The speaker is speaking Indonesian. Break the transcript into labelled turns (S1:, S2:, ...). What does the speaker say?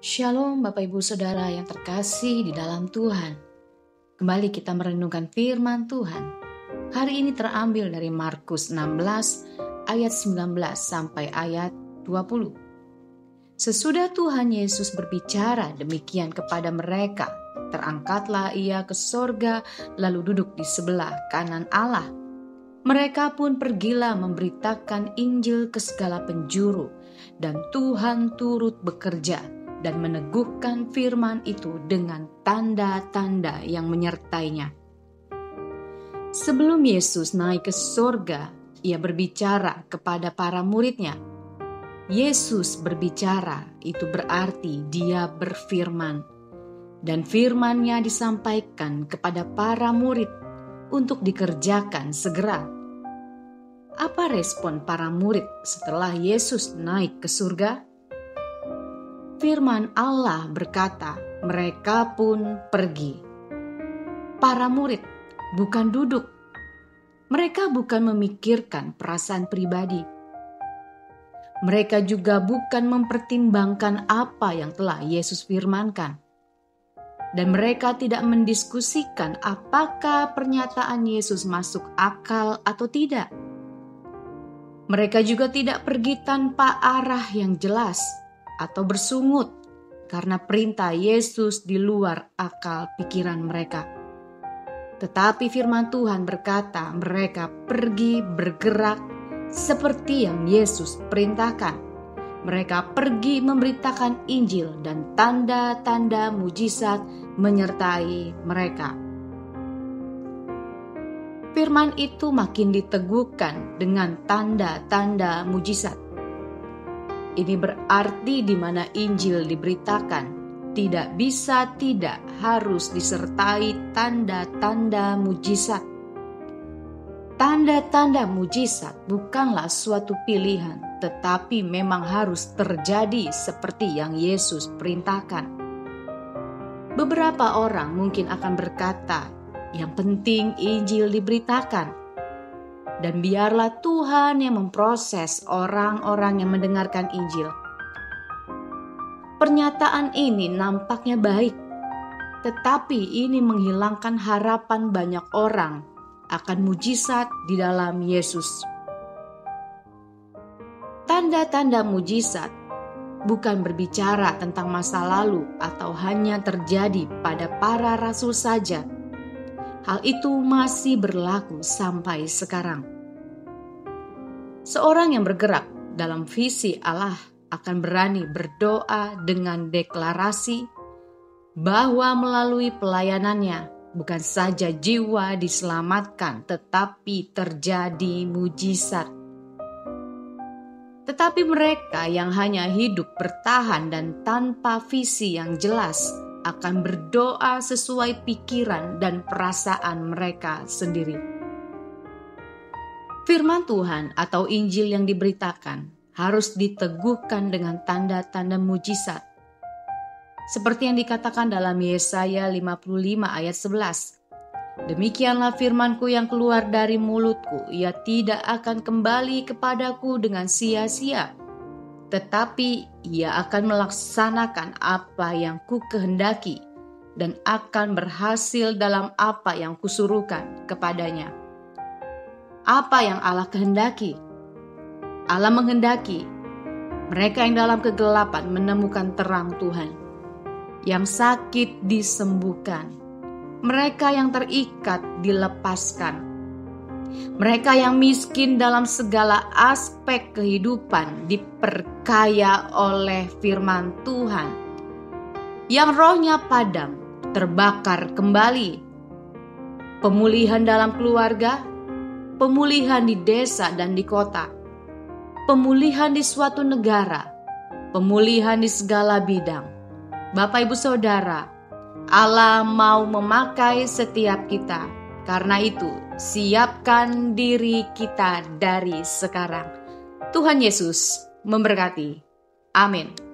S1: Shalom Bapak Ibu Saudara yang terkasih di dalam Tuhan. Kembali kita merenungkan firman Tuhan. Hari ini terambil dari Markus 16 ayat 19 sampai ayat 20. Sesudah Tuhan Yesus berbicara demikian kepada mereka, terangkatlah ia ke sorga lalu duduk di sebelah kanan Allah. Mereka pun pergilah memberitakan Injil ke segala penjuru, dan Tuhan turut bekerja dan meneguhkan firman itu dengan tanda-tanda yang menyertainya. Sebelum Yesus naik ke sorga, ia berbicara kepada para muridnya. Yesus berbicara, itu berarti dia berfirman. Dan firman-Nya disampaikan kepada para murid untuk dikerjakan segera. Apa respon para murid setelah Yesus naik ke surga? Firman Allah berkata, mereka pun pergi. Para murid bukan duduk. Mereka bukan memikirkan perasaan pribadi. Mereka juga bukan mempertimbangkan apa yang telah Yesus firmankan. Dan mereka tidak mendiskusikan apakah pernyataan Yesus masuk akal atau tidak. Mereka juga tidak pergi tanpa arah yang jelas atau bersungut karena perintah Yesus di luar akal pikiran mereka. Tetapi firman Tuhan berkata mereka pergi bergerak seperti yang Yesus perintahkan. Mereka pergi memberitakan Injil dan tanda-tanda mujizat menyertai mereka. Firman itu makin diteguhkan dengan tanda-tanda mujizat. Ini berarti di mana Injil diberitakan, tidak bisa tidak harus disertai tanda-tanda mujizat. Tanda-tanda mujizat bukanlah suatu pilihan, tetapi memang harus terjadi seperti yang Yesus perintahkan. Beberapa orang mungkin akan berkata, yang penting Injil diberitakan. Dan biarlah Tuhan yang memproses orang-orang yang mendengarkan Injil. Pernyataan ini nampaknya baik, tetapi ini menghilangkan harapan banyak orang akan mujizat di dalam Yesus. Tanda-tanda mujizat bukan berbicara tentang masa lalu atau hanya terjadi pada para rasul saja. Hal itu masih berlaku sampai sekarang. Seorang yang bergerak dalam visi Allah akan berani berdoa dengan deklarasi bahwa melalui pelayanannya bukan saja jiwa diselamatkan, tetapi terjadi mujizat. Tetapi mereka yang hanya hidup bertahan dan tanpa visi yang jelas akan berdoa sesuai pikiran dan perasaan mereka sendiri. Firman Tuhan atau Injil yang diberitakan harus diteguhkan dengan tanda-tanda mujizat. Seperti yang dikatakan dalam Yesaya 55 ayat 11. Demikianlah firmanku yang keluar dari mulutku, ia tidak akan kembali kepadaku dengan sia-sia, tetapi ia akan melaksanakan apa yang ku kehendaki dan akan berhasil dalam apa yang kusuruhkan kepadanya. Apa yang Allah kehendaki? Allah menghendaki mereka yang dalam kegelapan menemukan terang Tuhan, yang sakit disembuhkan, mereka yang terikat dilepaskan, mereka yang miskin dalam segala aspek kehidupan diperkaya oleh firman Tuhan, yang rohnya padam terbakar kembali, pemulihan dalam keluarga, pemulihan di desa dan di kota, pemulihan di suatu negara, pemulihan di segala bidang. Bapak Ibu Saudara, Allah mau memakai setiap kita. Karena itu, siapkan diri kita dari sekarang. Tuhan Yesus memberkati. Amin.